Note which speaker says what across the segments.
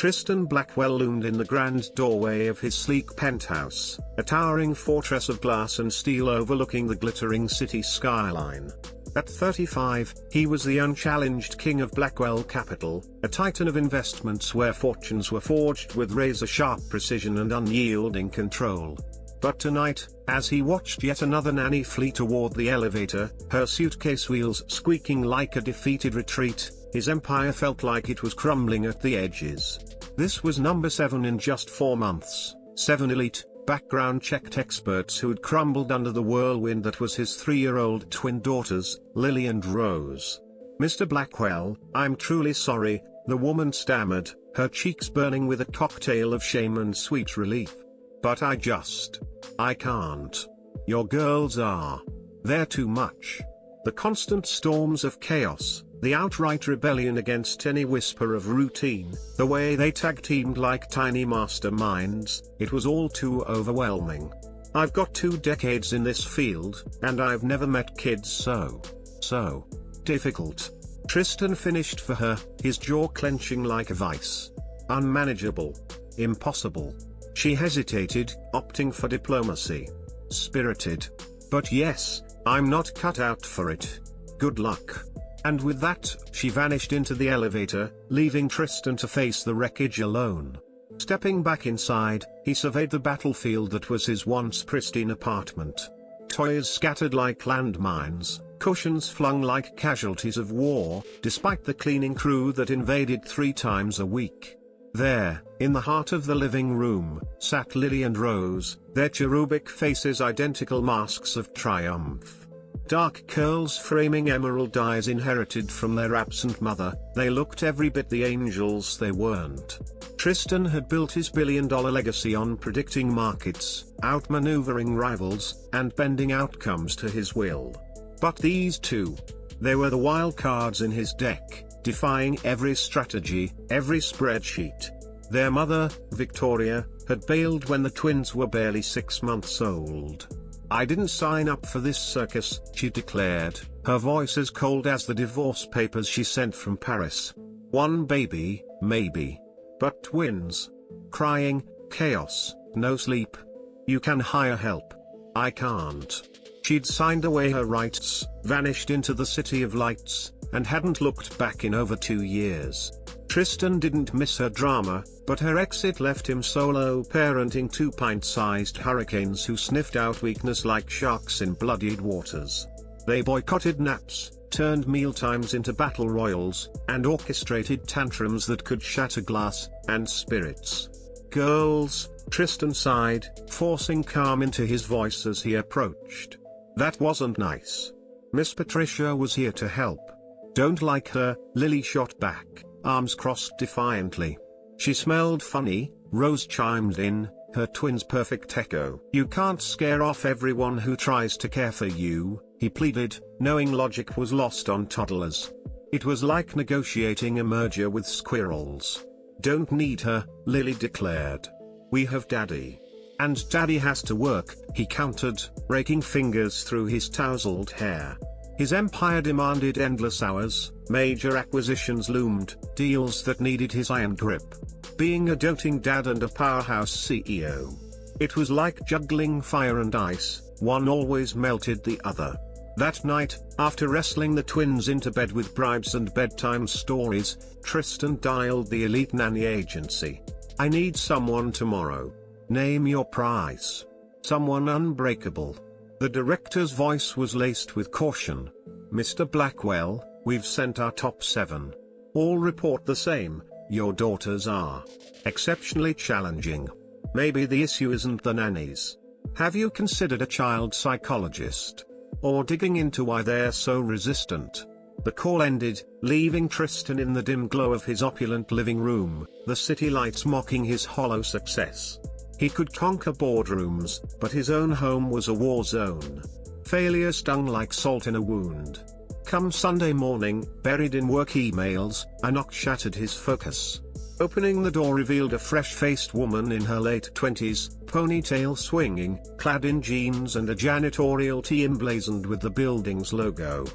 Speaker 1: Tristan Blackwell loomed in the grand doorway of his sleek penthouse, a towering fortress of glass and steel overlooking the glittering city skyline. At 35, he was the unchallenged king of Blackwell Capital, a titan of investments where fortunes were forged with razor-sharp precision and unyielding control. But tonight, as he watched yet another nanny flee toward the elevator, her suitcase wheels squeaking like a defeated retreat, his empire felt like it was crumbling at the edges. This was number 7 in just 4 months, 7 elite, background-checked experts who had crumbled under the whirlwind that was his 3-year-old twin daughters, Lily and Rose. "Mr. Blackwell, I'm truly sorry," the woman stammered, her cheeks burning with a cocktail of shame and sweet relief. "But I can't. Your girls they're too much." The constant storms of chaos, the outright rebellion against any whisper of routine, the way they tag-teamed like tiny masterminds, it was all too overwhelming. "I've got 2 decades in this field, and I've never met kids so difficult." Tristan finished for her, his jaw clenching like a vice. Unmanageable. Impossible. She hesitated, opting for diplomacy. Spirited. "But yes, I'm not cut out for it. Good luck." And with that, she vanished into the elevator, leaving Tristan to face the wreckage alone. Stepping back inside, he surveyed the battlefield that was his once pristine apartment. Toys scattered like landmines, cushions flung like casualties of war, despite the cleaning crew that invaded 3 times a week. There, in the heart of the living room, sat Lily and Rose, their cherubic faces identical masks of triumph. Dark curls framing emerald eyes inherited from their absent mother, they looked every bit the angels they weren't. Tristan had built his billion-dollar legacy on predicting markets, outmaneuvering rivals, and bending outcomes to his will. But these two, they were the wild cards in his deck, defying every strategy, every spreadsheet. Their mother, Victoria, had bailed when the twins were barely 6 months old. "I didn't sign up for this circus," she declared, her voice as cold as the divorce papers she sent from Paris. "1 baby, maybe. But twins. Crying, chaos, no sleep. You can hire help. I can't." She'd signed away her rights, vanished into the city of lights, and hadn't looked back in over 2 years. Tristan didn't miss her drama, but her exit left him solo parenting 2 pint-sized hurricanes who sniffed out weakness like sharks in bloodied waters. They boycotted naps, turned mealtimes into battle royals, and orchestrated tantrums that could shatter glass and spirits. "Girls," Tristan sighed, forcing calm into his voice as he approached. "That wasn't nice. Miss Patricia was here to help." "Don't like her," Lily shot back, arms crossed defiantly. "She smelled funny," Rose chimed in, her twin's perfect echo. "You can't scare off everyone who tries to care for you," he pleaded, knowing logic was lost on toddlers. It was like negotiating a merger with squirrels. "Don't need her," Lily declared. "We have Daddy. And Daddy has to work," he countered, raking fingers through his tousled hair. His empire demanded endless hours, major acquisitions loomed, deals that needed his iron grip. Being a doting dad and a powerhouse CEO. It was like juggling fire and ice, one always melted the other. That night, after wrestling the twins into bed with bribes and bedtime stories, Tristan dialed the elite nanny agency. "I need someone tomorrow. Name your price. Someone unbreakable." The director's voice was laced with caution. "Mr. Blackwell, we've sent our top 7. All report the same, your daughters are exceptionally challenging. Maybe the issue isn't the nannies. Have you considered a child psychologist? Or digging into why they're so resistant?" The call ended, leaving Tristan in the dim glow of his opulent living room, the city lights mocking his hollow success. He could conquer boardrooms, but his own home was a war zone. Failure stung like salt in a wound. Come Sunday morning, buried in work emails, a knock shattered his focus. Opening the door revealed a fresh-faced woman in her late 20s, ponytail swinging, clad in jeans and a janitorial tee emblazoned with the building's logo.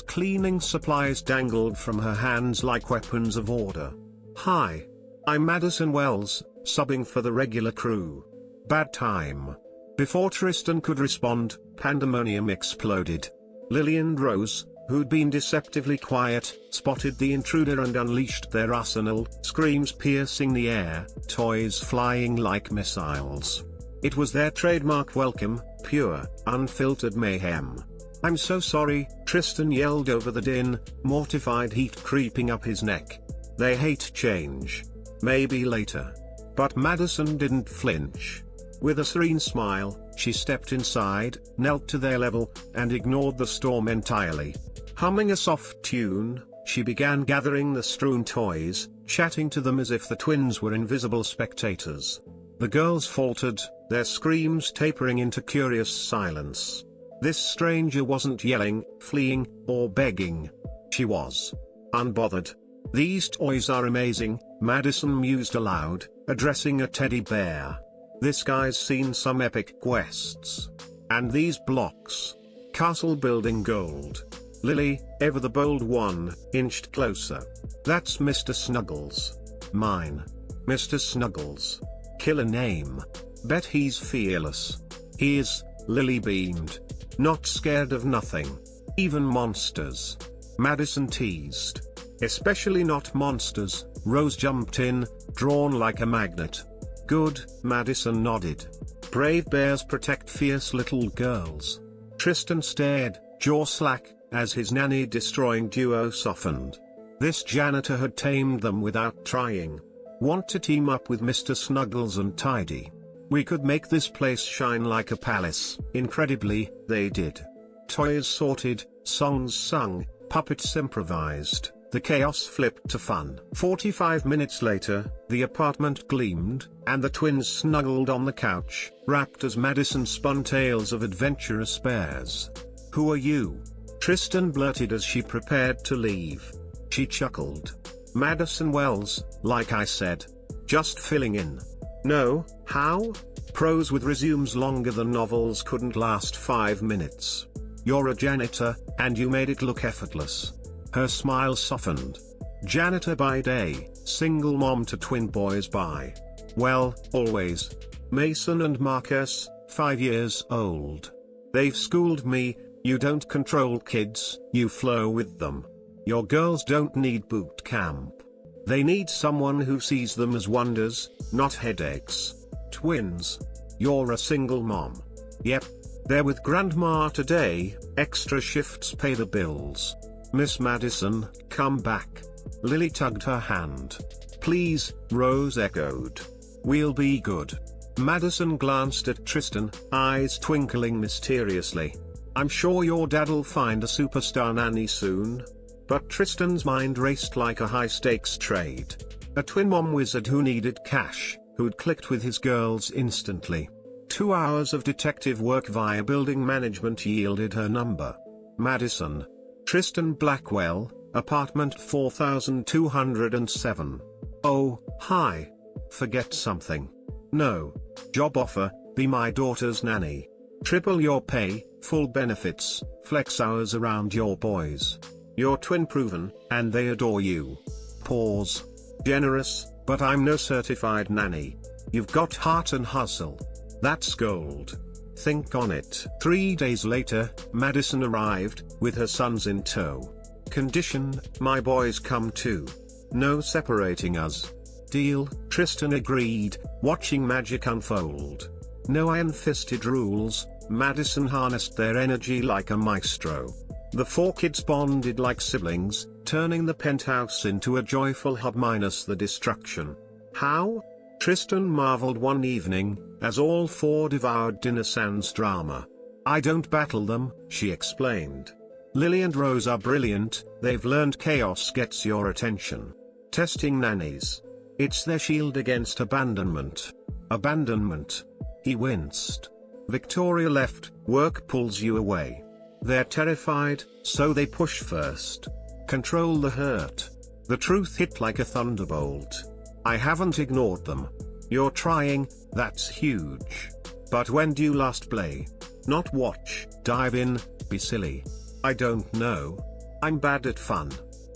Speaker 1: Cleaning supplies dangled from her hands like weapons of order. "Hi. I'm Madison Wells, subbing for the regular crew. Bad time. Before Tristan could respond, pandemonium exploded. Lily and Rose, who'd been deceptively quiet, spotted the intruder and unleashed their arsenal, screams piercing the air, toys flying like missiles. It was their trademark welcome, pure, unfiltered mayhem. "I'm so sorry," Tristan yelled over the din, mortified heat creeping up his neck. "They hate change. Maybe later." But Madison didn't flinch. With a serene smile, she stepped inside, knelt to their level, and ignored the storm entirely. Humming a soft tune, she began gathering the strewn toys, chatting to them as if the twins were invisible spectators. The girls faltered, their screams tapering into curious silence. This stranger wasn't yelling, fleeing, or begging. She was unbothered. "These toys are amazing," Madison mused aloud, addressing a teddy bear. "This guy's seen some epic quests. And these blocks. Castle building gold." Lily, ever the bold one, inched closer. "That's Mr. Snuggles. Mine. Mr. Snuggles. Killer name. Bet he's fearless." "He is," Lily beamed. "Not scared of nothing. Even monsters." Madison teased. "Especially not monsters," Rose jumped in, drawn like a magnet. "Good," Madison nodded. "Brave bears protect fierce little girls." Tristan stared, jaw slack, as his nanny-destroying duo softened. This janitor had tamed them without trying. "Want to team up with Mr. Snuggles and Tidy? We could make this place shine like a palace." Incredibly, they did. Toys sorted, songs sung, puppets improvised. The chaos flipped to fun. 45 minutes later, the apartment gleamed, and the twins snuggled on the couch, wrapped as Madison spun tales of adventurous bears. "Who are you?" Tristan blurted as she prepared to leave. She chuckled. "Madison Wells, like I said. Just filling in." "No, how?" Prose with resumes longer than novels couldn't last 5 minutes. "You're a janitor, and you made it look effortless." Her smile softened. "Janitor by day, single mom to twin boys by. Well, always. Mason and Marcus, 5 years old. They've schooled me. You don't control kids, you flow with them. Your girls don't need boot camp. They need someone who sees them as wonders, not headaches. Twins. You're a single mom. Yep. They're with grandma today, extra shifts pay the bills. Miss Madison, come back." Lily tugged her hand. "Please," Rose echoed. "We'll be good." Madison glanced at Tristan, eyes twinkling mysteriously. "I'm sure your dad'll find a superstar nanny soon." But Tristan's mind raced like a high-stakes trade. A twin mom wizard who needed cash, who'd clicked with his girls instantly. 2 hours of detective work via building management yielded her number. Madison. Tristan Blackwell, apartment 4207. "Oh, hi. Forget something." "No. Job offer, be my daughter's nanny. Triple your pay, full benefits, flex hours around your boys. You're twin proven, and they adore you." Pause. "Generous, but I'm no certified nanny. You've got heart and hustle. That's gold. Think on it." 3 days later, Madison arrived, with her sons in tow. "Condition, my boys come too. No separating us." "Deal," Tristan agreed, watching magic unfold. No iron-fisted rules, Madison harnessed their energy like a maestro. The 4 kids bonded like siblings, turning the penthouse into a joyful hub minus the destruction. "How?" Tristan marveled one evening, as all 4 devoured dinner sans drama. "I don't battle them," she explained. "Lily and Rose are brilliant, they've learned chaos gets your attention. Testing nannies. It's their shield against abandonment." "Abandonment?" He winced. "Victoria left, work pulls you away. They're terrified, so they push first. Control the hurt." The truth hit like a thunderbolt. "I haven't ignored them. You're trying, that's huge. But when do you last play? Not watch, dive in, be silly." "I don't know. I'm bad at fun.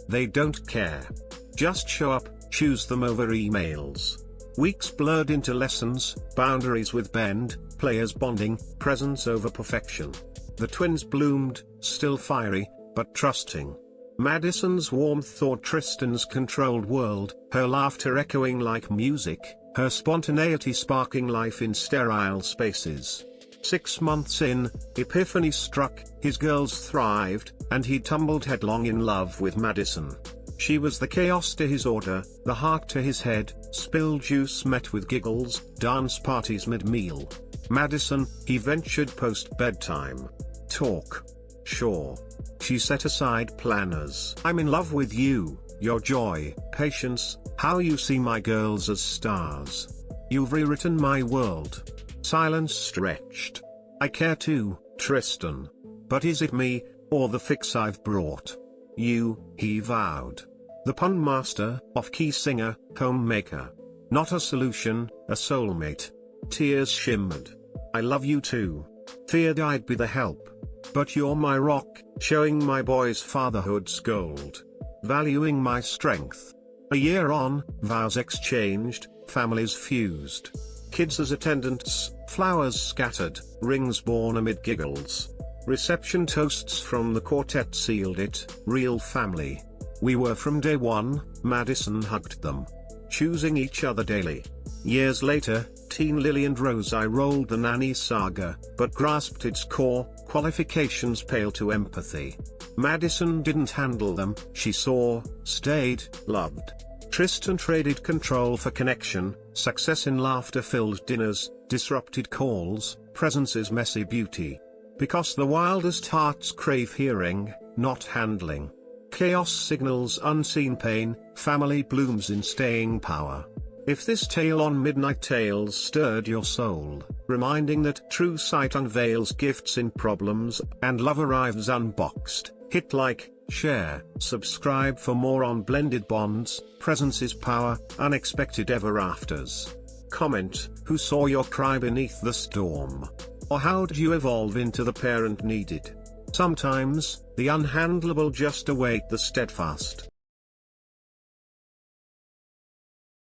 Speaker 1: They don't care. Just show up, choose them over emails. Weeks blurred into lessons, boundaries with bend, players bonding, presence over perfection. The twins bloomed, still fiery, but trusting. Madison's warmth or Tristan's controlled world, her laughter echoing like music, her spontaneity sparking life in sterile spaces. 6 months in, epiphany struck, his girls thrived, and he tumbled headlong in love with Madison. She was the chaos to his order, the heart to his head, spilled juice met with giggles, dance parties mid-meal. Madison, he ventured post-bedtime. Talk. Sure. She set aside planners. I'm in love with you, your joy, patience, how you see my girls as stars. You've rewritten my world. Silence stretched. I care too, Tristan. But is it me, or the fix I've brought? You, he vowed. The pun master, off-key singer, homemaker. Not a solution, a soulmate. Tears shimmered. I love you too. Feared I'd be the help. But you're my rock, showing my boys fatherhood's gold. Valuing my strength. A year on, vows exchanged, families fused. Kids as attendants, flowers scattered, rings born amid giggles. Reception toasts from the quartet sealed it, real family. We were from day one, Madison hugged them. Choosing each other daily. Years later, teen Lily and Rosie rolled the nanny saga, but grasped its core, qualifications pale to empathy. Madison didn't handle them, she saw, stayed, loved. Tristan traded control for connection, success in laughter-filled dinners, disrupted calls, presence's messy beauty. Because the wildest hearts crave hearing, not handling. Chaos signals unseen pain, family blooms in staying power. If this tale on Midnight Tales stirred your soul, reminding that true sight unveils gifts in problems, and love arrives unboxed, hit like, share, subscribe for more on blended bonds, presence is power, unexpected ever afters. Comment, who saw your cry beneath the storm? Or how did you evolve into the parent needed? Sometimes, the unhandleable just await the steadfast.